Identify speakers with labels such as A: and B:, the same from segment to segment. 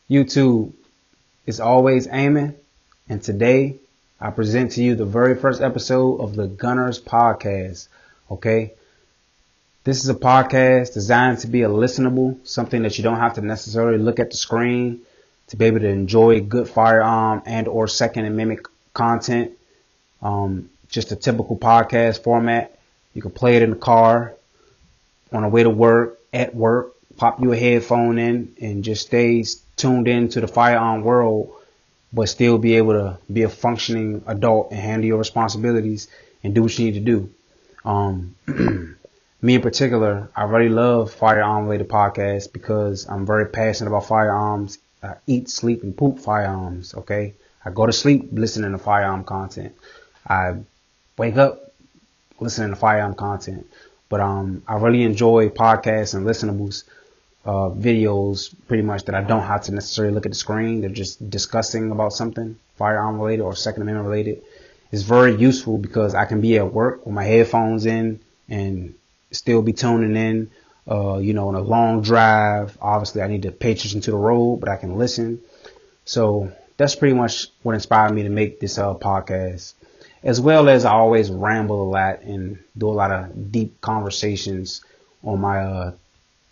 A: YouTube is always aiming, and today I present to you the very first episode of the Gunners Podcast. Okay, this is a podcast designed to be a listenable, something that you don't have to necessarily look at the screen to be able to enjoy good firearm and or second and mimic content. Just a typical podcast format. You can play it in the car, on the way to work, at work, pop your headphone in and just stay tuned in to the firearm world, but still be able to be a functioning adult and handle your responsibilities and do what you need to do. Me in particular, I really love firearm related podcasts because I'm very passionate about firearms. I eat, sleep, and poop firearms. Okay. I go to sleep listening to firearm content. I wake up listening to firearm content. But I really enjoy podcasts and listenables, videos pretty much that I don't have to necessarily look at the screen. They're just discussing about something firearm related or Second Amendment related. It's very useful because I can be at work with my headphones in and still be tuning in, on a long drive. Obviously I need to pay attention to the road, but I can listen. So that's pretty much what inspired me to make this podcast. As well as I always ramble a lot and do a lot of deep conversations on my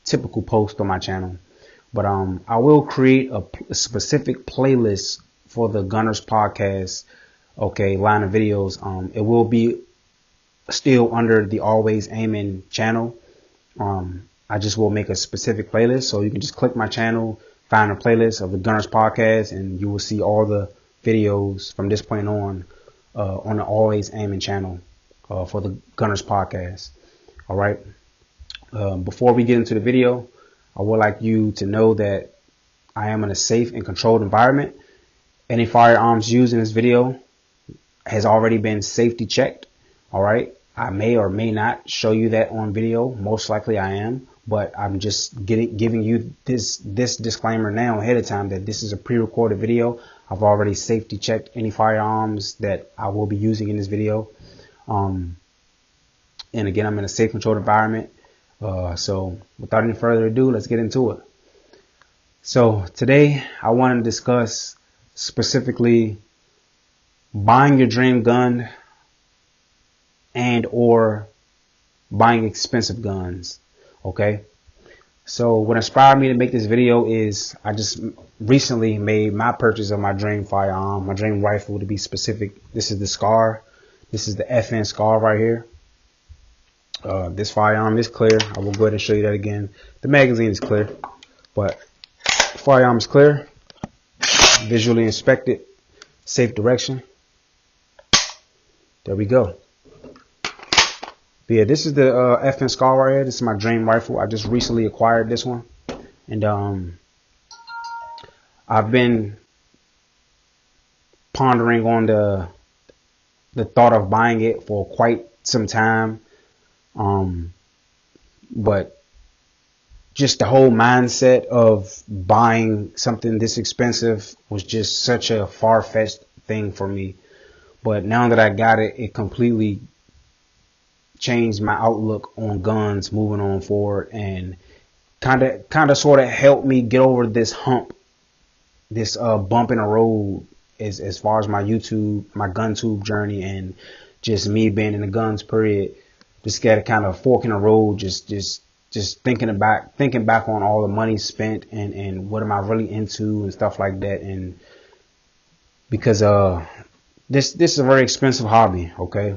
A: typical post on my channel. But I will create a specific playlist for the Gunners Podcast, line of videos. It will be still under the Always Aiming channel. I just will make a specific playlist, so you can just click my channel, find a playlist of the Gunners Podcast, and you will see all the videos from this point on the Always Aiming channel for the Gunners Podcast. All right. Before we get into the video, I would like you to know that I am in a safe and controlled environment. Any firearms used in this video has already been safety checked. All right. I may or may not show you that on video. Most likely I am, but I'm just giving you this disclaimer now ahead of time that this is a pre-recorded video. I've already safety checked any firearms that I will be using in this video. And again, I'm in a safe, controlled environment. So without any further ado, let's get into it. So today I want to discuss specifically buying your dream gun and or buying expensive guns. Okay. So what inspired me to make this video is I just recently made my purchase of my dream firearm, my dream rifle to be specific. This is the SCAR. This is the FN SCAR right here. This firearm is clear. I will go ahead and show you that again. The magazine is clear, but the firearm is clear. Visually inspected, safe direction. There we go. But yeah, this is the FN SCAR right here. This is my dream rifle. I just recently acquired this one. And I've been pondering on the thought of buying it for quite some time. But just the whole mindset of buying something this expensive was just such a far-fetched thing for me. But now that I got it, it completely changed my outlook on guns moving on forward, and kind of sort of helped me get over this hump, this bump in the road as far as my GunTube journey, and just me being in the guns period. Just got a kind of fork in the road, just thinking back on all the money spent and what am I really into and stuff like that. And because this is a very expensive hobby. Okay.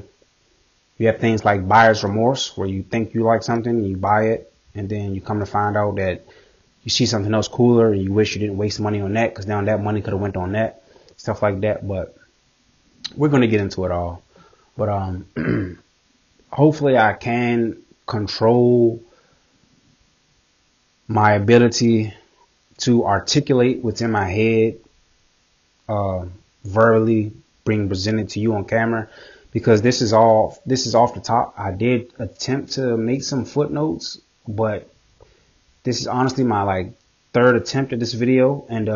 A: You have things like buyer's remorse, where you think you like something and you buy it, and then you come to find out that you see something else cooler and you wish you didn't waste money on that, because now that money could have went on that, stuff like that. But we're going to get into it all. But hopefully I can control my ability to articulate what's in my head, verbally being presented to you on camera. Because this is off the top. I did attempt to make some footnotes, but this is honestly my third attempt at this video, and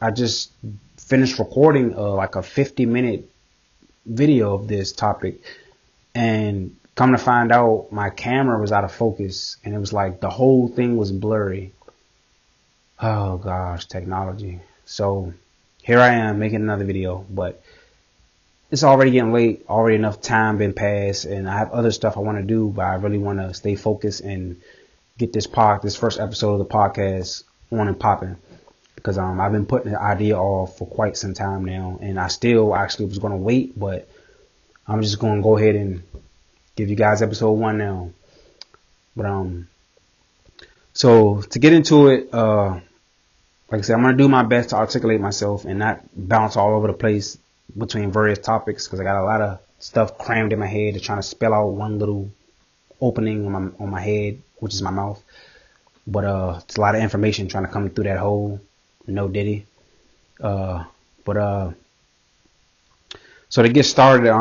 A: I just finished recording like a 50-minute video of this topic, and come to find out my camera was out of focus, and it was like the whole thing was blurry. Oh gosh, technology. So here I am making another video, but it's already getting late. Already enough time been passed, and I have other stuff I want to do, but I really want to stay focused and get this first episode of the podcast on and popping, because I've been putting the idea off for quite some time now, and I still actually was going to wait, but I'm just going to go ahead and give you guys episode 1 now. But so to get into it, like I said, I'm going to do my best to articulate myself and not bounce all over the place between various topics, because I got a lot of stuff crammed in my head to trying to spell out one little opening on my head, which is my mouth. But it's a lot of information trying to come through that hole. No diddy. So to get started,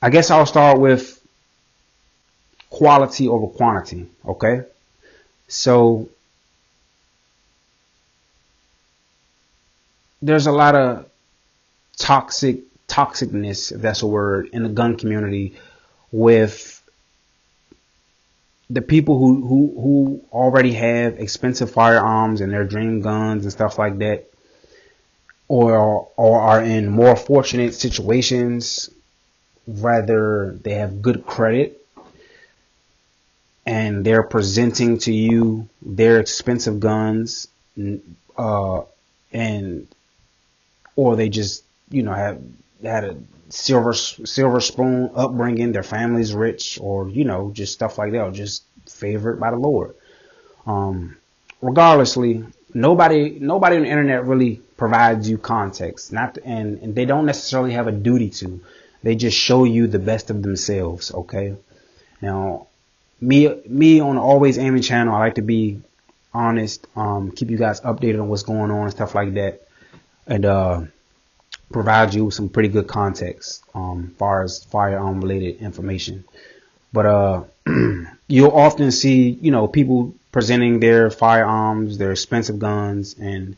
A: I guess I'll start with quality over quantity. Okay. So there's a lot of toxicness, if that's a word, in the gun community, with the people who already have expensive firearms and their dream guns and stuff like that, or are in more fortunate situations, rather they have good credit and they're presenting to you their expensive guns, and or they just, have had a silver spoon upbringing, their family's rich, or, just stuff like that, or just favored by the Lord. Regardlessly, nobody on the internet really provides you context, and they don't necessarily have a duty to. They just show you the best of themselves. Okay. Now, me on the Always Aiming channel, I like to be honest, keep you guys updated on what's going on and stuff like that, and provide you with some pretty good context far as firearm related information. But you'll often see, people presenting their firearms, their expensive guns, and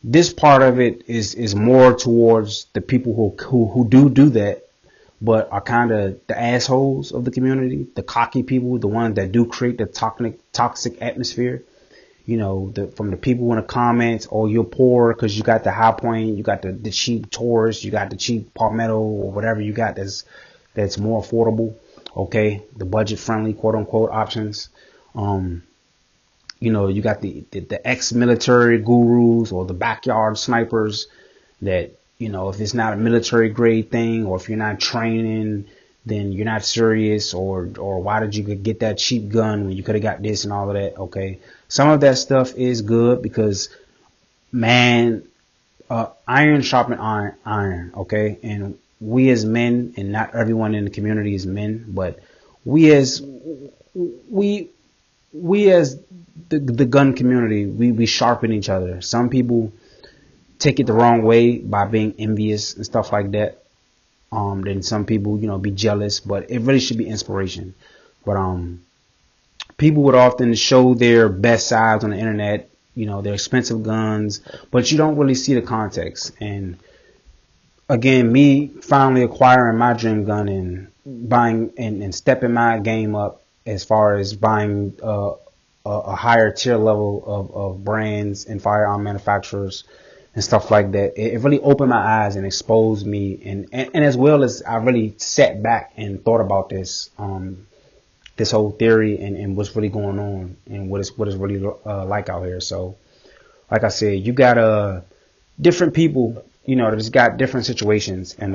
A: this part of it is more towards the people who do that, but are kind of the assholes of the community, the cocky people, the ones that do create the toxic atmosphere. From the people in the comments, oh, you're poor because you got the High Point, you got the cheap Taurus, you got the cheap Palmetto, or whatever you got that's more affordable. Okay, the budget friendly, quote unquote, options. You got the ex-military gurus or the backyard snipers that, if it's not a military grade thing, or if you're not training, then you're not serious, or why did you get that cheap gun when you could have got this and all of that. Okay. Some of that stuff is good because, man, iron sharpen iron. Okay. And we as men, and not everyone in the community is men, but we as the gun community, we sharpen each other. Some people take it the wrong way by being envious and stuff like that. Then some people, be jealous, but it really should be inspiration. But people would often show their best sides on the internet, their expensive guns, but you don't really see the context. And again, me finally acquiring my dream gun and buying and stepping my game up as far as buying a higher tier level of brands and firearm manufacturers and stuff like that. It really opened my eyes and exposed me, and as well as I really sat back and thought about this whole theory and what's really going on and what is really like out here. So, like I said, you got different people, that just got different situations, and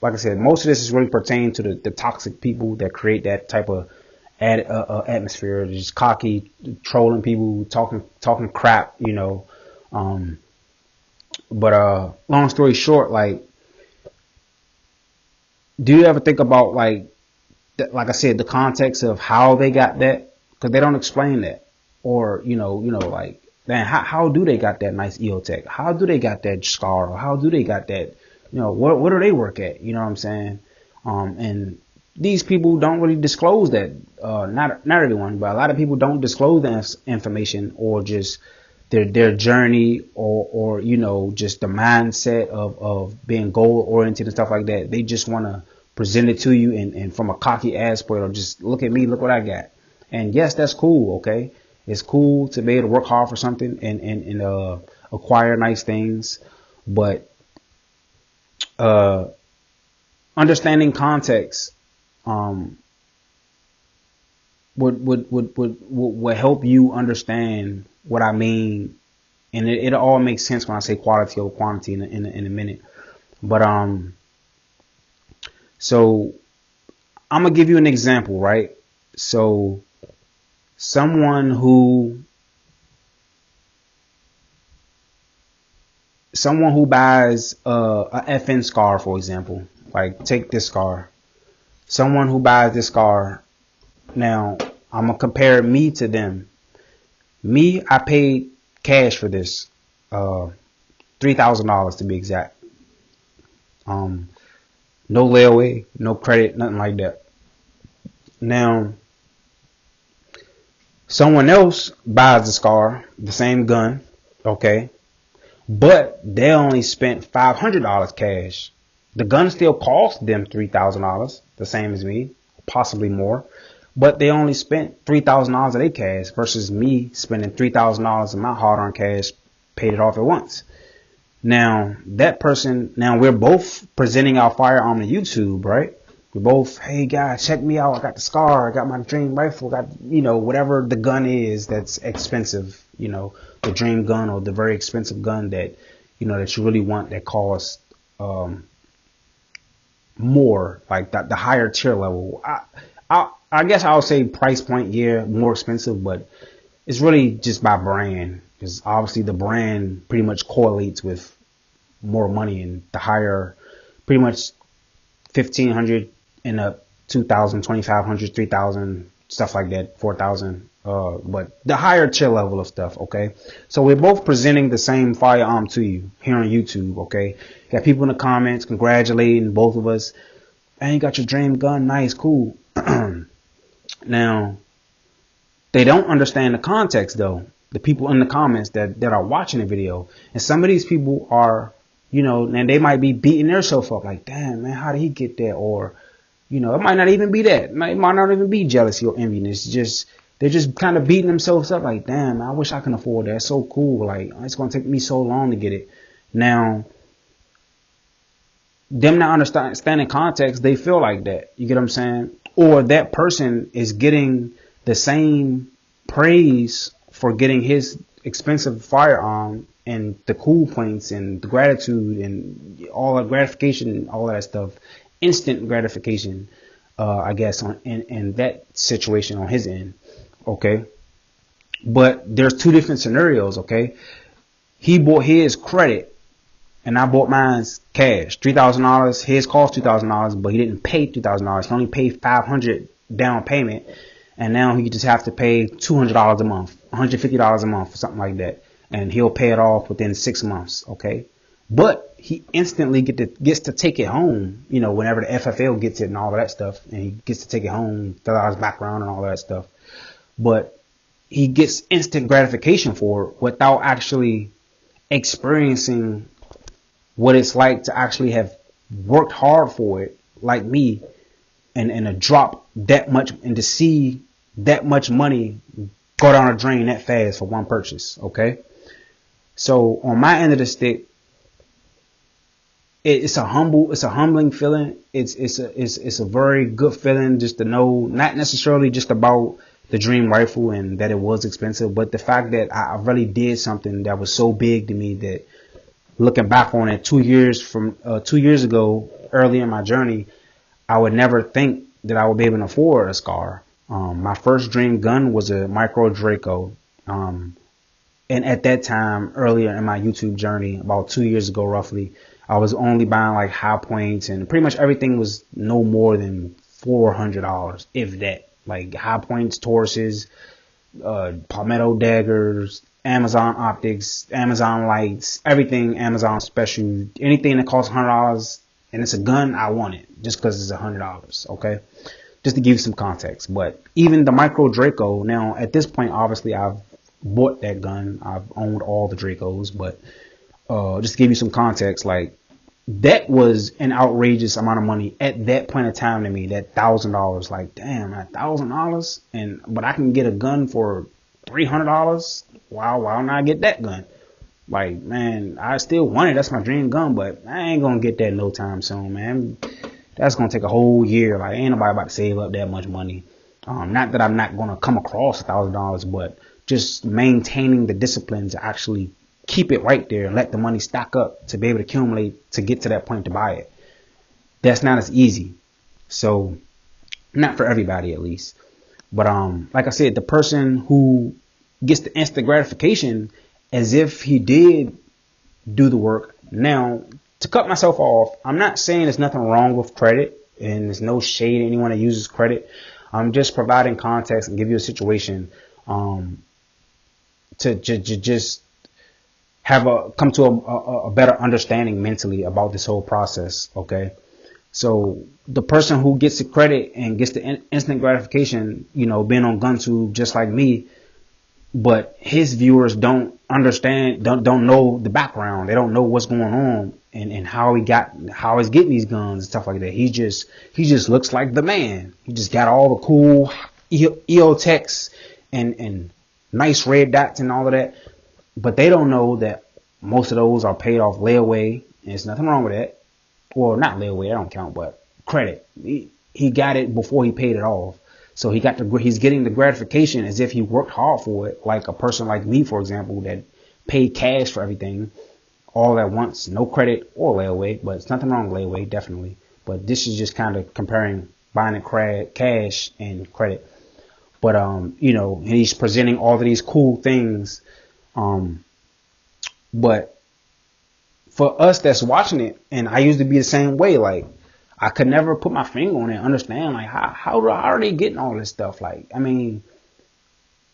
A: like I said, most of this is really pertaining to the toxic people that create that type of atmosphere. They're just cocky, trolling people, talking crap, But long story short, like, do you ever think about like I said, the context of how they got that? Because they don't explain that, or like, man, how do they got that nice EOTech? How do they got that Scar? Or how do they got that? What do they work at? You know what I'm saying? And these people don't really disclose that. Not everyone, but a lot of people don't disclose that information, or just their journey, or just the mindset of being goal oriented and stuff like that. They just want to present it to you and from a cocky ass point, or just look at me, look what I got. And yes, that's cool. Okay. It's cool to be able to work hard for something and acquire nice things, but understanding context would help you understand what I mean, and it all makes sense when I say quality over quantity in a minute. But so I'm gonna give you an example, right? So someone who buys a FN scar, for example, like take this scar. Someone who buys this scar, now I'm gonna compare me to them. Me, I paid cash for this, $3,000 to be exact. No layaway, no credit, nothing like that. Now, someone else buys the scar, the same gun, okay, but they only spent $500 cash. The gun still cost them $3,000, the same as me, possibly more, but they only spent $3,000 of their cash versus me spending $3,000 of my hard-earned cash, paid it off at once. Now, that person, now we're both presenting our firearm to YouTube, right? We're both, hey guys, check me out. I got the scar. I got my dream rifle. Got, whatever the gun is that's expensive, the dream gun or the very expensive gun that, that you really want that costs more, like the higher tier level. I guess I'll say price point, yeah, more expensive, but it's really just by brand. Because obviously the brand pretty much correlates with more money, and the higher, pretty much 1,500 and up, 2,000, 2,500, 3,000, stuff like that, 4,000. But the higher tier level of stuff, okay? So we're both presenting the same firearm to you here on YouTube, okay? Got people in the comments congratulating both of us. And you got your dream gun, nice, cool. Now, they don't understand the context though. The people in the comments that are watching the video, and some of these people are, and they might be beating themselves up like, damn man, how did he get that? Or, it might not even be that. It might not even be jealousy or envy. It's just, they're just kind of beating themselves up like, damn, I wish I can afford that. It's so cool. Like, it's going to take me so long to get it. Now, them not understanding context, they feel like that. You get what I'm saying? Or that person is getting the same praise for getting his expensive firearm and the cool points and the gratitude and all the gratification and all that stuff, instant gratification, I guess, in that situation on his end. Okay. But there's two different scenarios. Okay. He bought his credit and I bought mine's cash, $3,000. His cost $2,000, but he didn't pay $2,000. He only paid $500 down payment. And now he just have to pay $200 a month, $150 a month, something like that. And he'll pay it off within 6 months. Okay. But he instantly gets to take it home, whenever the FFL gets it and all of that stuff. And he gets to take it home, fill out his background and all of that stuff. But he gets instant gratification for it without actually experiencing what it's like to actually have worked hard for it, like me. And to drop that much and to see that much money go down a drain that fast for one purchase. Okay. So on my end of the stick, it's a humbling feeling. It's a very good feeling just to know, not necessarily just about the dream rifle and that it was expensive, but the fact that I really did something that was so big to me that looking back on it 2 years ago, early in my journey, I would never think that I would be able to afford a scar. My first dream gun was a micro Draco. And at that time, earlier in my YouTube journey, about 2 years ago, roughly, I was only buying like high points and pretty much everything was no more than $400, if that. Like high points, Tauruses, Palmetto daggers, Amazon optics, Amazon lights, everything Amazon special, anything that costs $100 and it's a gun, I want it just because it's $100. Okay. Just to give you some context. But even the micro Draco, now at this point, obviously I've bought that gun. I've owned all the Dracos, but just to give you some context, like that was an outrageous amount of money at that point of time to me, that $1,000. Like, damn, $1,000, but I can get a gun for $300. Why not get that gun? Like, man, I still want it. That's my dream gun, but I ain't gonna get that no time soon, man. That's gonna take a whole year. Like, ain't nobody about to save up that much money. Not that I'm not gonna come across $1,000, but just maintaining the discipline to actually keep it right there and let the money stack up to be able to accumulate to get to that point to buy it. That's not as easy. So, not for everybody at least. But like I said, the person who gets the instant gratification as if he did do the work. Now, to cut myself off, I'm not saying there's nothing wrong with credit, and there's no shade at anyone that uses credit. I'm just providing context and give you a situation to just come to a better understanding mentally about this whole process. Okay. So the person who gets the credit and gets the instant gratification, being on GunTube just like me, but his viewers don't understand, don't know the background. They don't know what's going on and how he's getting these guns and stuff like that. He just looks like the man. He just got all the cool EOTechs and nice red dots and all of that. But they don't know that most of those are paid off layaway, and there's nothing wrong with that. Well, not layaway, that don't count, but credit. He got it before he paid it off. So he's getting the gratification as if he worked hard for it, like a person like me, for example, that paid cash for everything all at once, no credit or layaway, but it's nothing wrong with layaway, definitely. But this is just kind of comparing buying it cash and credit. But, he's presenting all of these cool things. But for us that's watching it, and I used to be the same way, like, I could never put my finger on it and understand, like, how are they getting all this stuff? Like, I mean,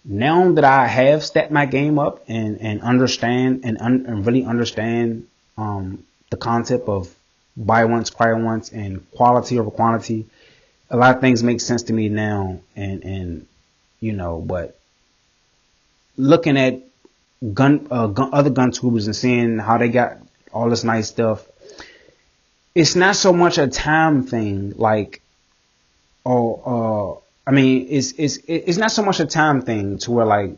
A: now that I have stepped my game up and understand and really understand the concept of buy once, cry once, and quality over quantity, a lot of things make sense to me now. And but looking at other gun tubers and seeing how they got all this nice stuff, it's not so much a time thing, like, it's not so much a time thing to where, like,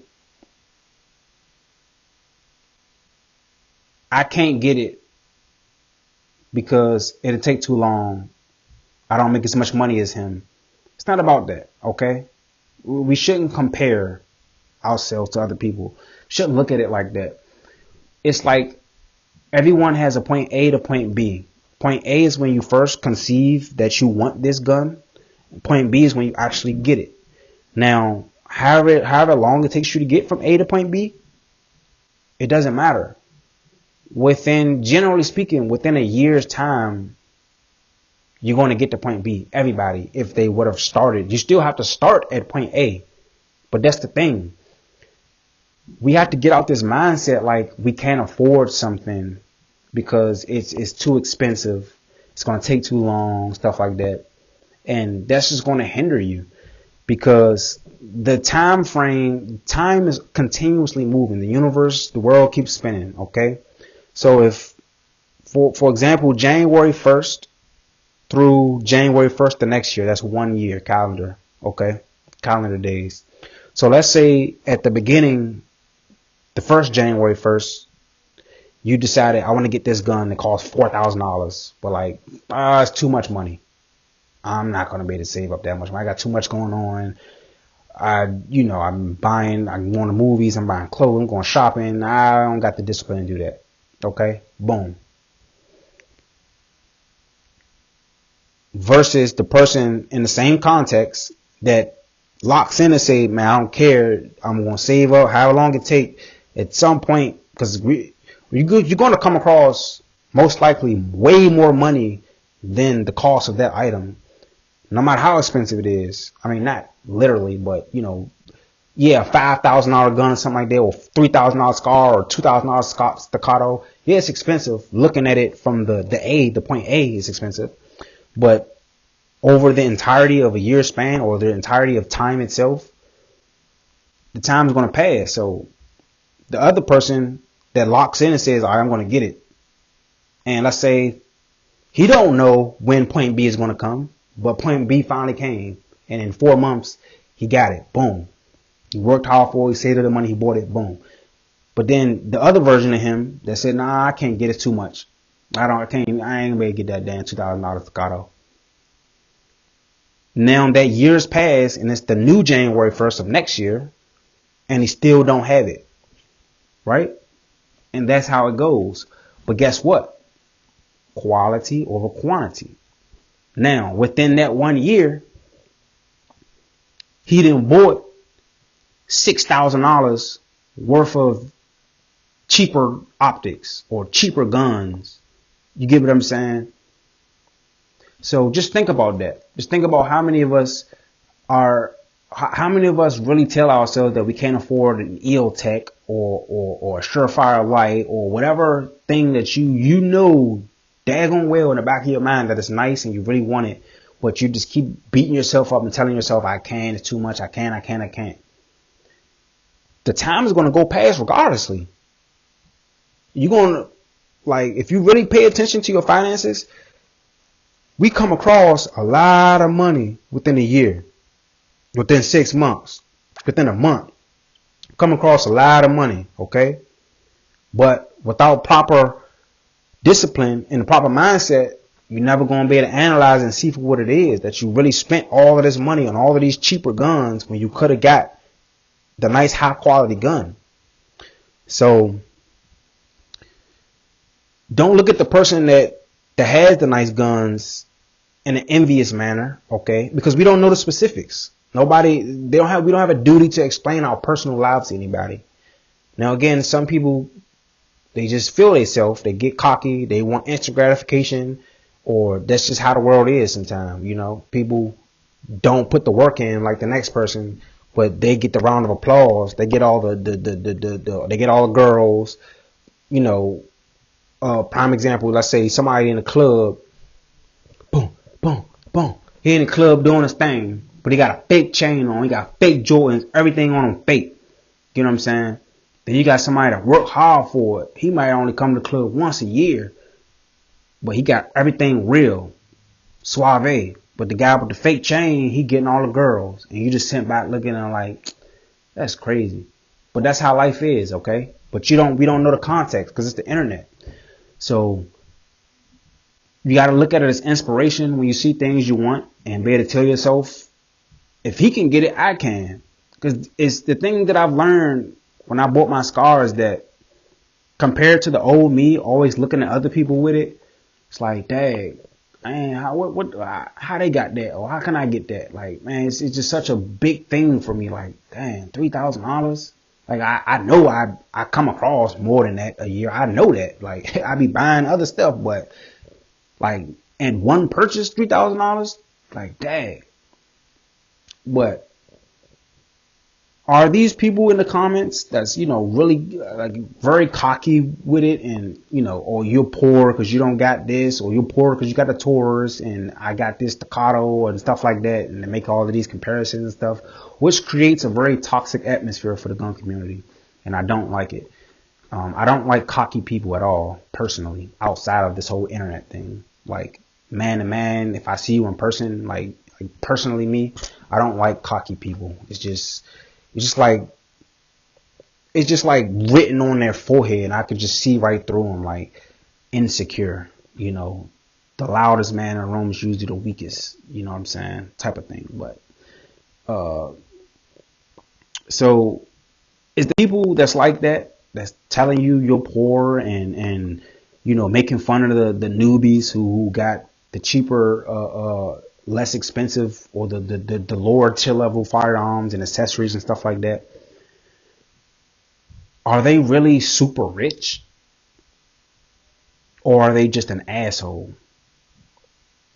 A: I can't get it because it'll take too long. I don't make as much money as him. It's not about that, okay? We shouldn't compare ourselves to other people. Shouldn't look at it like that. It's like everyone has a point A to point B. Point A is when you first conceive that you want this gun. Point B is when you actually get it. Now, however long it takes you to get from A to point B, it doesn't matter. Generally speaking, within a year's time, you're going to get to point B. Everybody, if they would have started, you still have to start at point A. But that's the thing. We have to get out this mindset like we can't afford something because it's too expensive. It's going to take too long, stuff like that. And that's just going to hinder you because the time is continuously moving. The universe, the world keeps spinning. Okay. So if, for example, January 1st through January 1st the next year, that's 1 year calendar. Okay. Calendar days. So let's say at the beginning, the first January 1st, you decided I want to get this gun that costs $4,000, but like, it's too much money. I'm not going to be able to save up that much money. I got too much going on. I'm going to movies, I'm buying clothes, I'm going shopping. I don't got the discipline to do that. Okay. Boom. Versus the person in the same context that locks in and say, man, I don't care. I'm going to save up however long it takes. At some point, because you're going to come across most likely way more money than the cost of that item, no matter how expensive it is. I mean, not literally, but $5,000 gun or something like that, or $3,000 Scar or $2,000 Staccato. Yeah, it's expensive. Looking at it from the point A is expensive, but over the entirety of a year span or the entirety of time itself, the time is going to pass. So the other person that locks in and says, all right, I'm going to get it. And let's say he don't know when point B is going to come, but point B finally came. And in 4 months, he got it. Boom. He worked hard for it. He saved the money. He bought it. Boom. But then the other version of him that said, nah, I can't get it too much. I ain't gonna be able to get that damn $2,000 Staccato. Now that year's passed and it's the new January 1st of next year and he still don't have it. Right? And that's how it goes. But guess what? Quality over quantity. Now, within that 1 year, he done bought $6,000 worth of cheaper optics or cheaper guns. You get what I'm saying? So just think about that. Just think about how many of us really tell ourselves that we can't afford an EOTech or a Surefire light or whatever thing that you know daggone well in the back of your mind that it's nice and you really want it, but you just keep beating yourself up and telling yourself, I can't, it's too much, I can't. The time is going to go past regardlessly. You're going to, like, if you really pay attention to your finances, we come across a lot of money within a year, within 6 months, within a month. Come across a lot of money, okay? But without proper discipline and the proper mindset, you're never going to be able to analyze and see for what it is that you really spent all of this money on all of these cheaper guns when you could have got the nice high quality gun. So don't look at the person that has the nice guns in an envious manner, okay? Because we don't know the specifics. We don't have a duty to explain our personal lives to anybody. Now again, some people, they just feel themselves, they get cocky, they want instant gratification, or that's just how the world is sometimes. You know, people don't put the work in like the next person, but they get the round of applause. They get all they get all the girls. You know, prime example, let's say somebody in a club, boom, boom, boom. He in the club doing his thing, but he got a fake chain on, he got fake Jordans, everything on him fake. You know what I'm saying? Then you got somebody that worked hard for it. He might only come to the club once a year, but he got everything real, suave. But the guy with the fake chain, he getting all the girls, and you just sent back looking at him like, that's crazy. But that's how life is, okay? But we don't know the context because it's the internet. So you got to look at it as inspiration when you see things you want and be able to tell yourself, if he can get it, I can. Because it's the thing that I've learned when I bought my scars, that compared to the old me, always looking at other people with it, it's like, dang, man, how they got that? Or how can I get that? Like, man, it's just such a big thing for me. Like, dang, $3,000. Like, I know I come across more than that a year. I know that. Like, I be buying other stuff, but like, and one purchase, $3,000, like, dang. But are these people in the comments that's, you know, really like very cocky with it, and, you know, or you're poor because you don't got this, or you're poor because you got the Taurus and I got this Staccato and stuff like that, and they make all of these comparisons and stuff, which creates a very toxic atmosphere for the gun community, and I don't like it. I don't like cocky people at all, personally, outside of this whole internet thing. Like, man to man, if I see you in person, like personally me, I don't like cocky people. It's just like written on their forehead, and I could just see right through them, like insecure, you know, the loudest man in the room is usually the weakest, you know what I'm saying, type of thing. But so it's the people that's like that, that's telling you you're poor and you know, making fun of the newbies who got the cheaper less expensive or the lower tier level firearms and accessories and stuff like that. Are they really super rich, or are they just an asshole?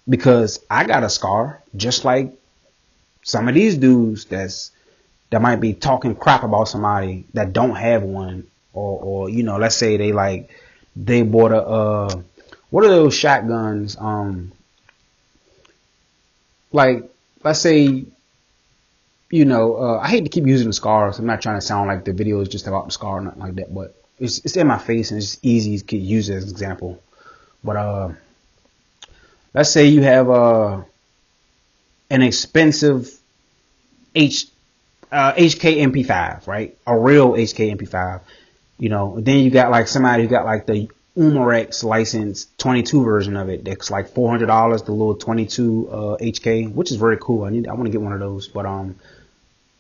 A: Because I got a scar just like some of these dudes that might be talking crap about somebody that don't have one, or you know, let's say they bought a what are those shotguns, like, let's say, you know, I hate to keep using the scars. I'm not trying to sound like the video is just about the scar or nothing like that, but it's in my face and it's easy to use as an example. But let's say you have an expensive HK MP5, right? A real HK MP5. You know, then you got like somebody who got like the Umarex license 22 version of it. That's like $400, the little 22 HK, which is very cool. I want to get one of those. But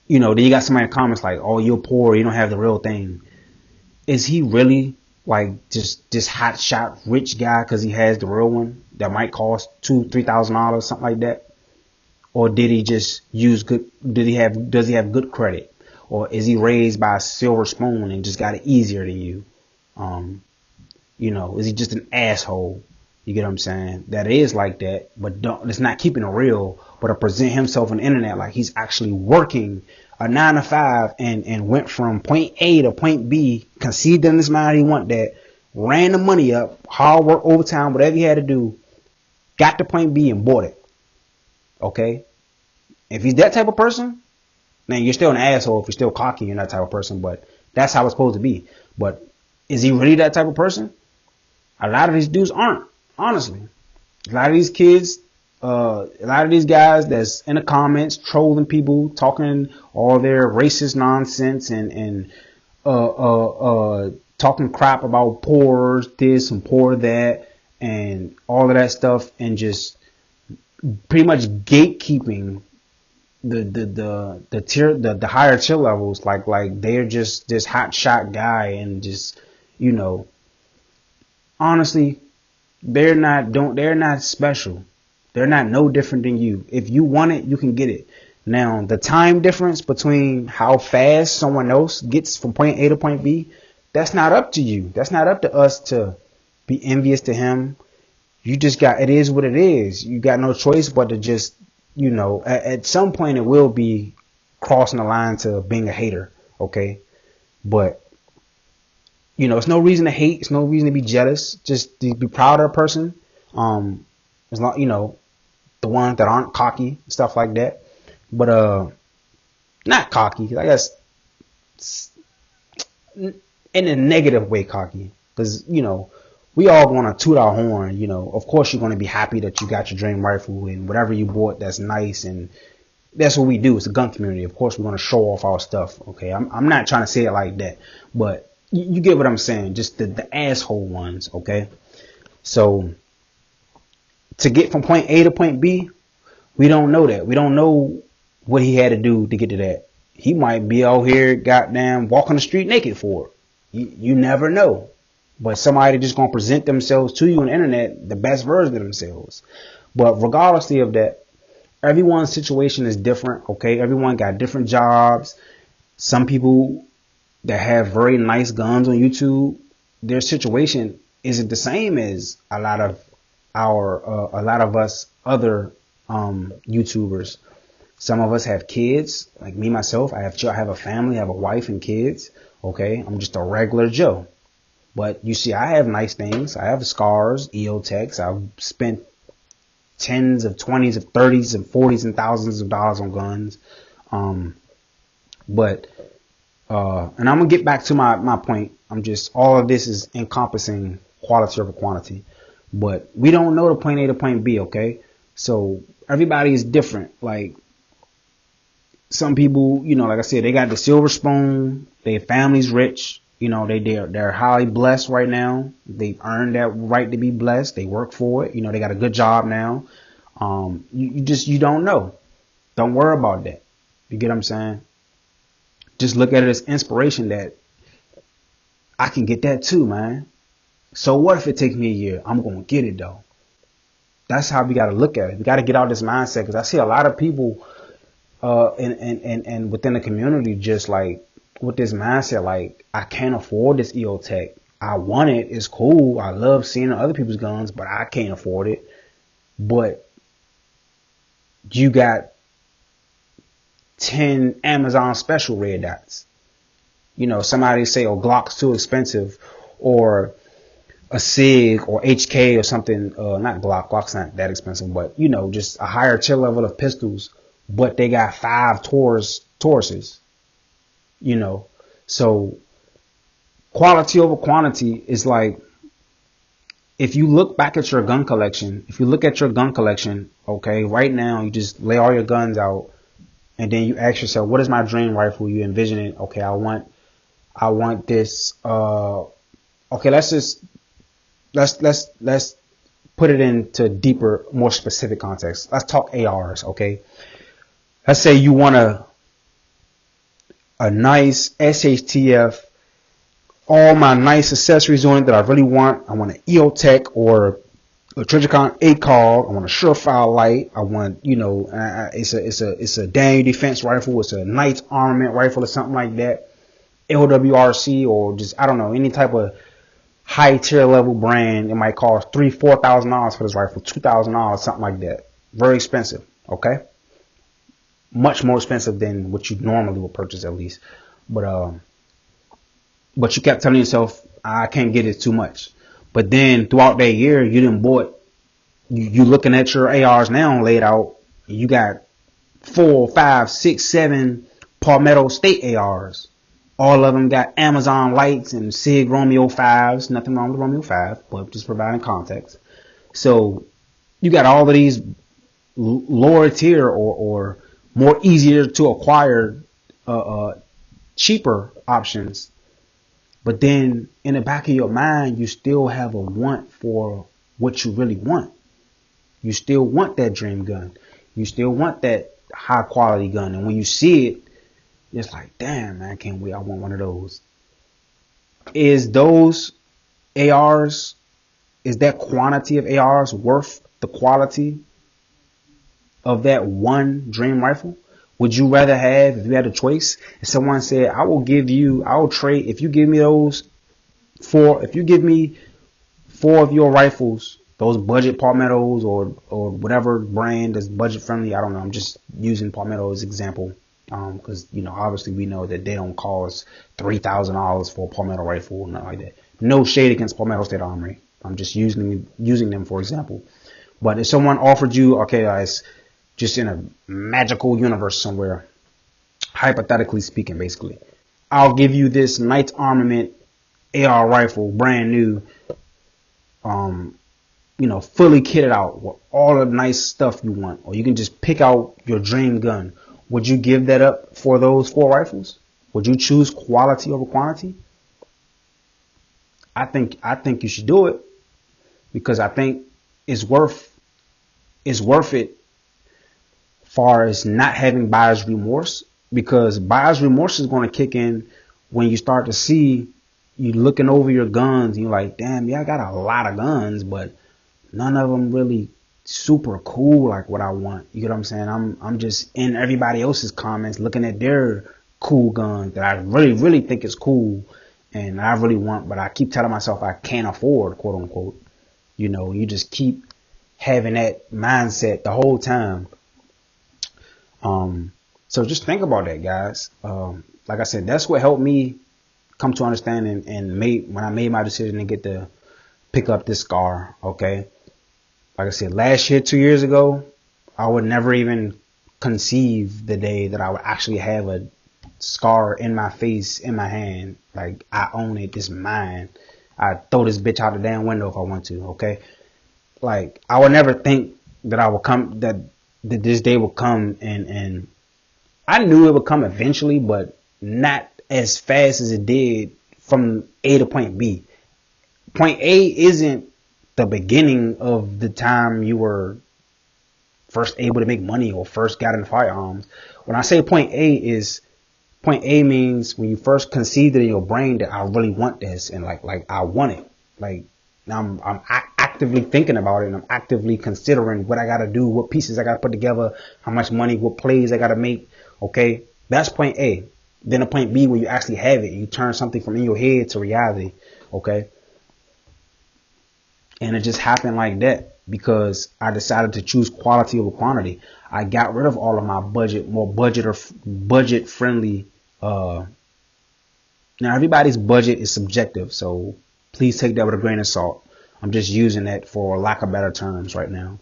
A: you know, then you got somebody in the comments like, "Oh, you're poor, you don't have the real thing." Is he really like just this hot shot rich guy because he has the real one that might cost $2,000-$3,000, something like that? Or did he just use good? Does he have good credit? Or is he raised by a silver spoon and just got it easier than you? You know, is he just an asshole? You get what I'm saying? That is like that, but it's not keeping it real, but to present himself on the internet like he's actually working a 9 to 5 and went from point A to point B, conceived in his mind he want that, ran the money up, hard work, overtime, whatever he had to do, got to point B and bought it. Okay? If he's that type of person, then you're still an asshole if you're still cocky and that type of person, but that's how it's supposed to be. But is he really that type of person? A lot of these dudes aren't, honestly. A lot of these kids, a lot of these guys that's in the comments trolling people, talking all their racist nonsense and talking crap about poor this and poor that and all of that stuff, and just pretty much gatekeeping the higher tier levels, like they're just this hot shot guy, and just, you know, honestly, they're not special. They're not no different than you. If you want it, you can get it. Now, the time difference between how fast someone else gets from point A to point B, that's not up to you. That's not up to us to be envious to him. You just it is what it is. You got no choice but to just, you know, at some point it will be crossing the line to being a hater. Okay. But, you know, it's no reason to hate. It's no reason to be jealous. Just be proud of a person. It's not, you know, the ones that aren't cocky, stuff like that. But, not cocky, I guess, in a negative way cocky. Because, you know, we all want to toot our horn. You know, of course you're going to be happy that you got your dream rifle and whatever you bought that's nice, and that's what we do. It's a gun community. Of course we're going to show off our stuff. Okay, I'm not trying to say it like that, but you get what I'm saying. Just the asshole ones. Okay, so to get from point A to point B, we don't know that. We don't know what he had to do to get to that. He might be out here goddamn walking the street naked for it. You never know. But somebody just going to present themselves to you on the internet, the best version of themselves. But regardless of that, everyone's situation is different, okay? Everyone got different jobs. Some people that have very nice guns on YouTube, their situation isn't the same as a lot of us other YouTubers. Some of us have kids, like me, myself. I have a family, I have a wife and kids, okay? I'm just a regular Joe. But you see, I have nice things. I have scars, EOTechs. I've spent tens of 20s of 30s and 40s and thousands of dollars on guns. And I'm going to get back to my point. All of this is encompassing quality over quantity. But we don't know the point A to point B, okay? So everybody is different. Like, some people, you know, like I said, they got the silver spoon. Their family's rich. You know, they're highly blessed right now. They've earned that right to be blessed. They work for it. You know, they got a good job now. You don't know. Don't worry about that. You get what I'm saying? Just look at it as inspiration that I can get that too, man. So what if it takes me a year? I'm going to get it though. That's how we got to look at it. We got to get out of this mindset, because I see a lot of people and within the community just like with this mindset, like, I can't afford this EOTech. I want it. It's cool. I love seeing other people's guns, but I can't afford it. But you got 10 Amazon special red dots. You know, somebody say, oh, Glock's too expensive, or a SIG or HK or something. Not Glock. Glock's not that expensive, but, you know, just a higher tier level of pistols. But they got 5 Tauruses. You know, so quality over quantity is like, if you look back at your gun collection, okay, right now you just lay all your guns out. and then you ask yourself, what is my dream rifle? You envision it. Okay, I want this. Okay, let's put it into deeper, more specific context. Let's talk ARs. Okay, let's say you want a nice SHTF, all my nice accessories on it that I really want. I want an EOTech or a Trijicon ACOG. I want a Surefire light. I want, it's a Daniel Defense rifle. It's a Knights Armament rifle or something like that. LWRC or just, I don't know, any type of high tier level brand. It might cost $3,000-$4,000 for this rifle, $2,000, something like that. Very expensive. Okay. Much more expensive than what you normally would purchase, at least. But you kept telling yourself, I can't get it, too much. But then throughout that year, you didn't bought. You looking at your ARs now laid out. You got 4, 5, 6, 7 Palmetto State ARs. All of them got Amazon lights and SIG Romeo 5s. Nothing wrong with Romeo 5, but just providing context. So you got all of these lower tier or more easier to acquire, cheaper options. But then in the back of your mind, you still have a want for what you really want. You still want that dream gun. You still want that high quality gun. And when you see it, it's like, damn, man, can't wait. I want one of those. Is those ARs, is that quantity of ARs worth the quality of that one dream rifle? Would you rather have, if you had a choice, if someone said, I will trade, if you give me four of your rifles, those budget Palmettos or whatever brand is budget friendly, I don't know, I'm just using Palmetto as example, because, obviously we know that they don't cost $3,000 for a Palmetto rifle or nothing like that. No shade against Palmetto State Armory. I'm just using them for example. But if someone offered you, okay, guys, just in a magical universe somewhere, hypothetically speaking, basically, I'll give you this Knights Armament AR rifle, brand new, fully kitted out with all the nice stuff you want, or you can just pick out your dream gun. Would you give that up for those 4 rifles? Would you choose quality over quantity? I think you should do it, because I think it's worth it. Far as not having buyer's remorse, because buyer's remorse is going to kick in when you start to see you looking over your guns and you're like, damn, yeah, I got a lot of guns, but none of them really super cool like what I want. You get what I'm saying? I'm just in everybody else's comments looking at their cool gun that I really, really think is cool and I really want, but I keep telling myself I can't afford, quote unquote. You just keep having that mindset the whole time. So just think about that, guys. Like I said, that's what helped me come to understand and when I made my decision to pick up this SCAR. Okay. Like I said, last year, 2 years ago, I would never even conceive the day that I would actually have a SCAR in my face, in my hand. Like, I own it. It's mine. I throw this bitch out the damn window if I want to. Okay. Like, I would never think that that this day will come, and I knew it would come eventually, but not as fast as it did from A to point B. Point A isn't the beginning of the time you were first able to make money or first got into firearms. When I say point A means when you first conceived it in your brain that I really want this, and like I want it. Like, now I'm actively thinking about it, and I'm actively considering what I got to do, what pieces I got to put together, how much money, what plays I got to make. Okay, that's point A. Then a point B where you actually have it. You turn something from in your head to reality. Okay, and it just happened like that because I decided to choose quality over quantity. I got rid of all of my budget friendly. Now everybody's budget is subjective, so please take that with a grain of salt. I'm just using that for lack of better terms right now.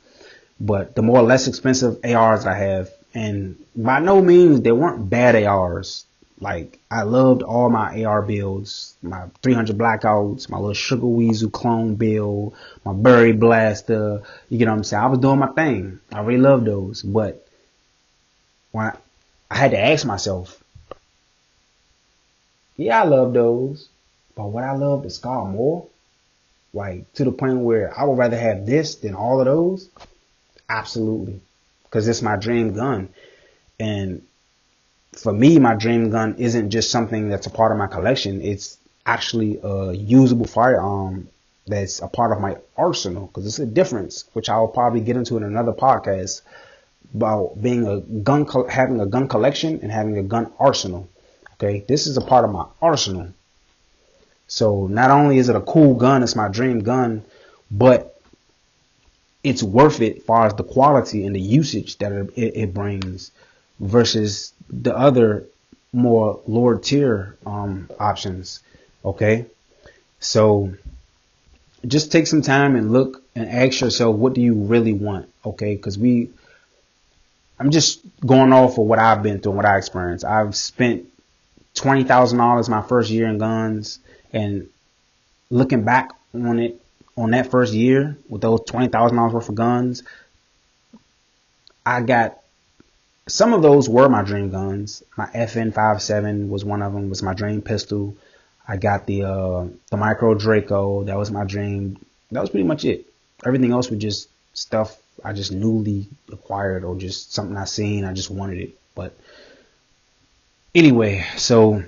A: But the more or less expensive ARs I have, and by no means they weren't bad ARs. Like, I loved all my AR builds, my 300 Blackouts, my little Sugar Weasel clone build, my Burry Blaster. You get what I'm saying? I was doing my thing. I really loved those. But when I had to ask myself, yeah, I love those, but would I love the Scar more? Like, to the point where I would rather have this than all of those? Absolutely. Because it's my dream gun. And for me, my dream gun isn't just something that's a part of my collection. It's actually a usable firearm that's a part of my arsenal. Because it's a difference, which I will probably get into in another podcast, about being a gun, having a gun collection and having a gun arsenal. Okay, this is a part of my arsenal. So not only is it a cool gun, it's my dream gun, but it's worth it as far as the quality and the usage that it brings versus the other more lower tier options. Okay, so just take some time and look and ask yourself, what do you really want? Okay, because I'm just going off of what I've been through and what I experienced. I've spent $20,000 my first year in guns, and looking back on it, on that first year with those $20,000 worth of guns, I got, some of those were my dream guns. My FN57 was one of them, was my dream pistol. I got the Micro Draco. That was my dream. That was pretty much it. Everything else was just stuff I just newly acquired or just something I seen. I just wanted it. But anyway, so,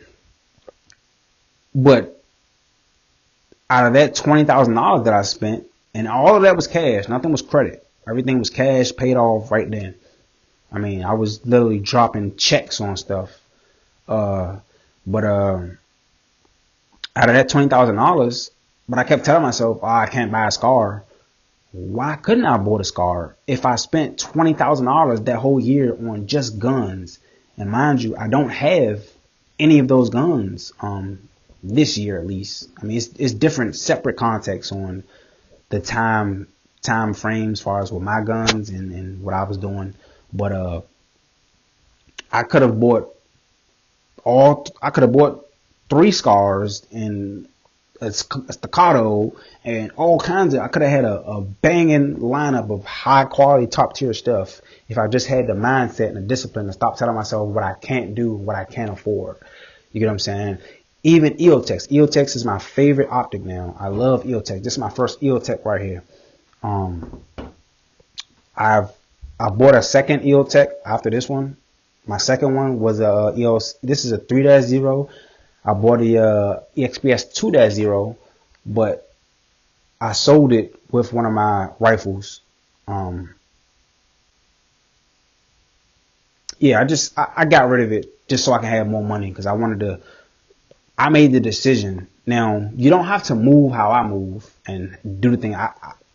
A: but out of that $20,000 that I spent, and all of that was cash, nothing was credit. Everything was cash, paid off right then. I mean, I was literally dropping checks on stuff. But out of that $20,000, but I kept telling myself, oh, I can't buy a Scar. Why couldn't I have bought a Scar if I spent $20,000 that whole year on just guns? And mind you, I don't have any of those guns this year at least. I mean, it's different, separate contexts on the time frames as far as with my guns and what I was doing. But I could have bought 3 Scars and a staccato and all kinds of, I could have had a banging lineup of high quality top tier stuff if I just had the mindset and the discipline to stop telling myself what I can't do, what I can't afford. You get what I'm saying? Even EOTech. EOTech is my favorite optic now. I love EOTech. This is my first EOTech right here. I bought a second EOTech after this one. My second one was a EOS. This is a 3-0. I bought the EXPS 2-0, but I sold it with one of my rifles. Yeah, I got rid of it just so I can have more money because I made the decision. Now, you don't have to move how I move and do the thing.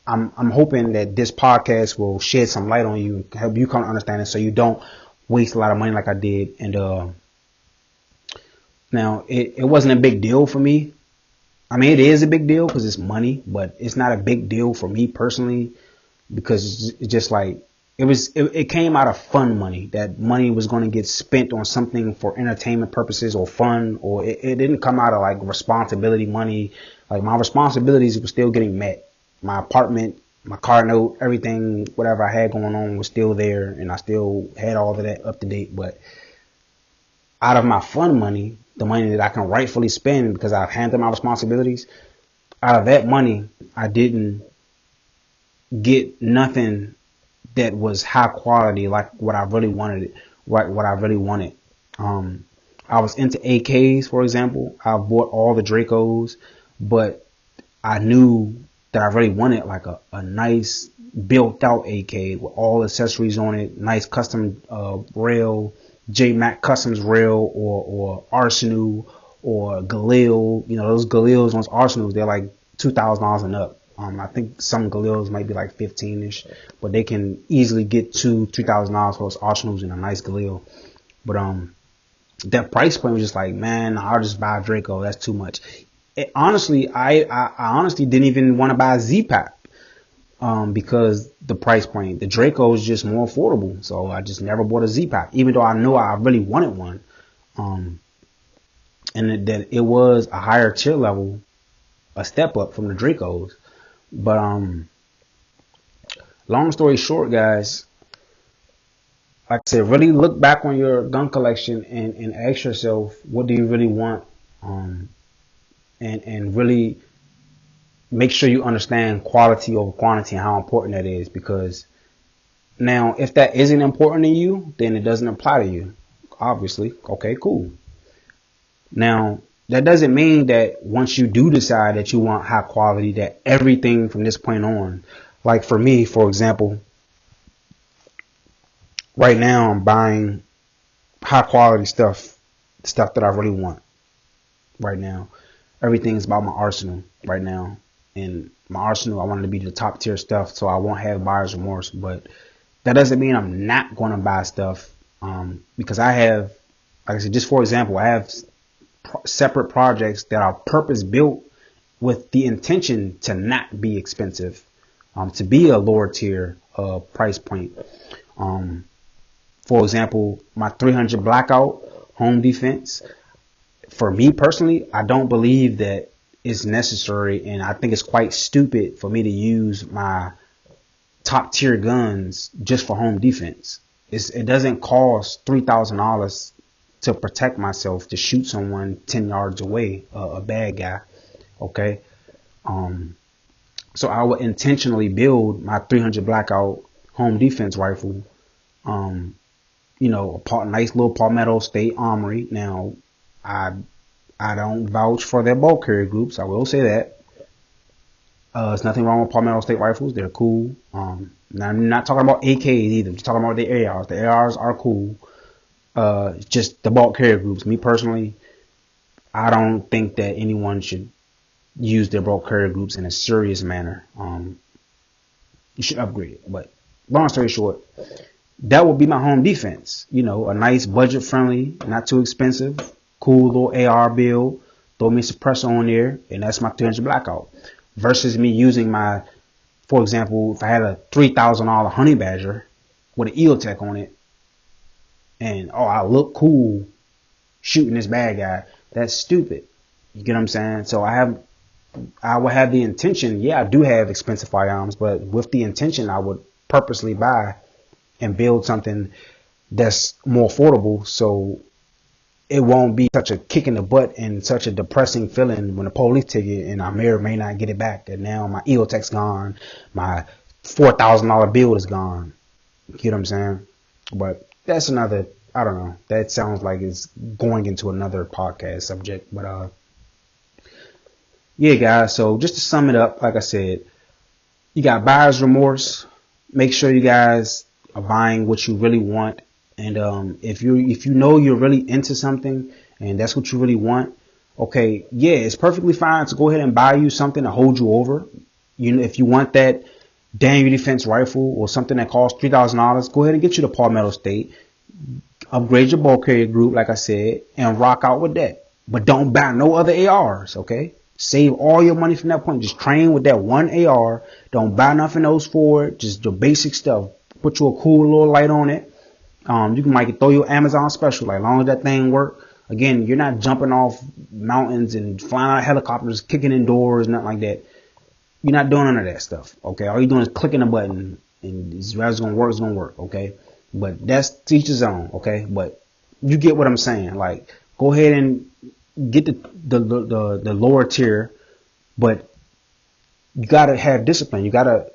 A: I'm hoping that this podcast will shed some light on you and help you come to understand it so you don't waste a lot of money like I did. And now it wasn't a big deal for me. I mean, it is a big deal because it's money, but it's not a big deal for me personally because it's just like it came out of fun money. That money was going to get spent on something for entertainment purposes or fun, or it didn't come out of like responsibility money. Like my responsibilities were still getting met. My apartment, my car note, everything, whatever I had going on was still there, and I still had all of that up to date. But out of my fun money, the money that I can rightfully spend because I've handled my responsibilities, out of that money, I didn't get nothing that was high quality like what I really wanted. What I really wanted. I was into AKs, for example. I bought all the Dracos, but I knew that I really wanted like a nice built out AK with all accessories on it, nice custom rail, J-Mac Customs rail or Arsenal or Galil. You know, those Galils, those Arsenals, they're like $2,000 and up. I think some Galils might be like 15-ish, but they can easily get $2,000 for those Arsenals and a nice Galil. But that price point was just like, man, I'll just buy a Draco. That's too much. Honestly, I honestly didn't even want to buy a Z-Pack because the price point. The Draco is just more affordable, so I just never bought a Z-Pack, even though I knew I really wanted one. And that it was a higher tier level, a step up from the Dracos. But long story short, guys, like I said, really look back on your gun collection and ask yourself, what do you really want? Um, and really make sure you understand quality over quantity and how important that is. Because now, if that isn't important to you, then it doesn't apply to you. Obviously, okay, cool. Now, that doesn't mean that once you do decide that you want high quality, that everything from this point on, like for me, for example, right now I'm buying high quality stuff that I really want right now. Everything's about my arsenal right now. And my arsenal, I want it to be the top tier stuff so I won't have buyer's remorse. But that doesn't mean I'm not going to buy stuff because I have, like I said, just for example, I have separate projects that are purpose built with the intention to not be expensive, to be a lower tier price point. For example, my 300 blackout home defense. For me personally, I don't believe that it's necessary, and I think it's quite stupid for me to use my top tier guns just for home defense. It doesn't cost $3,000 to protect myself to shoot someone 10 yards away, a bad guy. Okay. So I would intentionally build my 300 blackout home defense rifle. A nice little Palmetto State Armory. Now, I don't vouch for their bulk carrier groups. I will say that. There's nothing wrong with Palmetto State rifles. They're cool. Now, I'm not talking about AKs either. I'm just talking about the ARs. The ARs are cool. Just the bulk carrier groups. Me personally, I don't think that anyone should use their bulk carrier groups in a serious manner. You should upgrade it. But long story short, that would be my home defense. A nice budget friendly, not too expensive, cool little AR build. Throw me a suppressor on there, and that's my 300 blackout. Versus me using my, for example, if I had a $3,000 honey badger with an EOTech on it, and I look cool shooting this bad guy, that's stupid. You get what I'm saying? So I would have the intention. Yeah, I do have expensive firearms, but with the intention, I would purposely buy and build something that's more affordable, so it won't be such a kick in the butt and such a depressing feeling when the police take it and I may or may not get it back. And now my EOTech's gone, my $4,000 bill is gone. You get what I'm saying? But that's another, I don't know. That sounds like it's going into another podcast subject. But yeah, guys. So just to sum it up, like I said, you got buyer's remorse. Make sure you guys are buying what you really want. And if you know you're really into something and that's what you really want, okay, yeah, it's perfectly fine to go ahead and buy you something to hold you over. If you want that Daniel Defense rifle or something that costs $3,000, go ahead and get you the Palmetto State. Upgrade your bulk carrier group, like I said, and rock out with that. But don't buy no other ARs, okay? Save all your money from that point. Just train with that one AR. Don't buy nothing else for it. Just the basic stuff. Put you a cool little light on it. You can might throw your Amazon special, like as long as that thing work. Again, you're not jumping off mountains and flying out of helicopters, kicking in doors, nothing like that. You're not doing none of that stuff, okay? All you're doing is clicking a button, and it's gonna work, okay? But that's to each his own, okay? But you get what I'm saying. Like, go ahead and get the lower tier, but you gotta have discipline. You gotta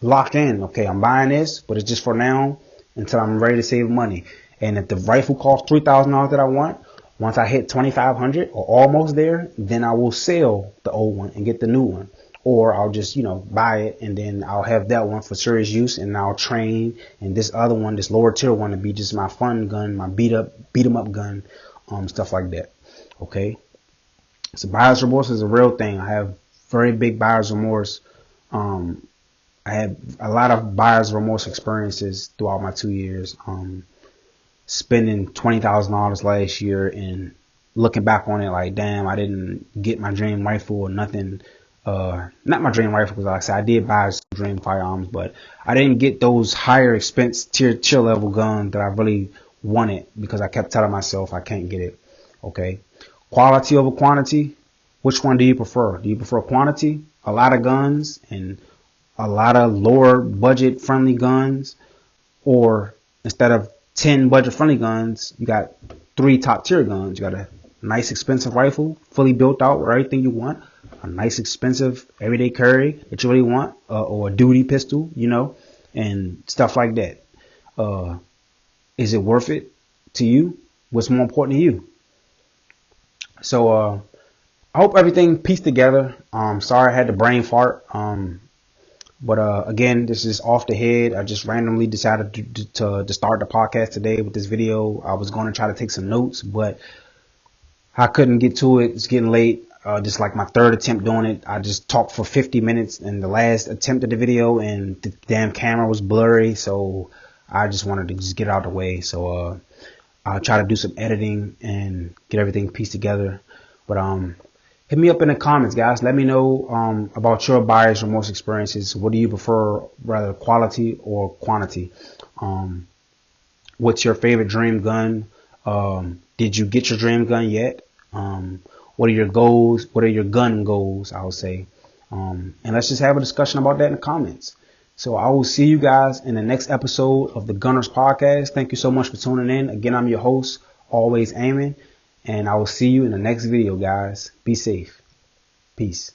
A: lock in. Okay, I'm buying this, but it's just for now until I'm ready to save money. And if the rifle costs $3,000 that I want, once I hit 2,500 or almost there, then I will sell the old one and get the new one. Or I'll just, buy it and then I'll have that one for serious use and I'll train. And this other one, this lower tier one, to be just my fun gun, my beat 'em up gun, stuff like that. Okay. So buyer's remorse is a real thing. I have very big buyer's remorse. I had a lot of buyer's remorse experiences throughout my 2 years. Spending $20,000 last year and looking back on it like, damn, I didn't get my dream rifle or nothing. Not my dream rifle, because like I said, I did buy some dream firearms, but I didn't get those higher expense tier level guns that I really wanted because I kept telling myself I can't get it. Okay. Quality over quantity. Which one do you prefer? Do you prefer quantity? A lot of guns and a lot of lower budget friendly guns, or instead of 10 budget-friendly guns, you got 3 top-tier guns. You got a nice expensive rifle, fully built out with everything you want, a nice expensive everyday carry that you really want, or a duty pistol, and stuff like that. Is it worth it to you? What's more important to you? So I hope everything pieced together. Sorry I had the brain fart. But again, this is off the head. I just randomly decided to start the podcast today with this video. I was going to try to take some notes, but I couldn't get to it. It's getting late. Just like my third attempt doing it. I just talked for 50 minutes in the last attempt at the video, and the damn camera was blurry. So I just wanted to just get it out of the way. So I'll try to do some editing and get everything pieced together. But hit me up in the comments, guys. Let me know about your buyer's remorse experiences. What do you prefer, rather quality or quantity? What's your favorite dream gun? Did you get your dream gun yet? What are your goals? What are your gun goals, I would say? And let's just have a discussion about that in the comments. So I will see you guys in the next episode of the Gunners Podcast. Thank you so much for tuning in. Again, I'm your host, Always Aiming. And I will see you in the next video, guys. Be safe. Peace.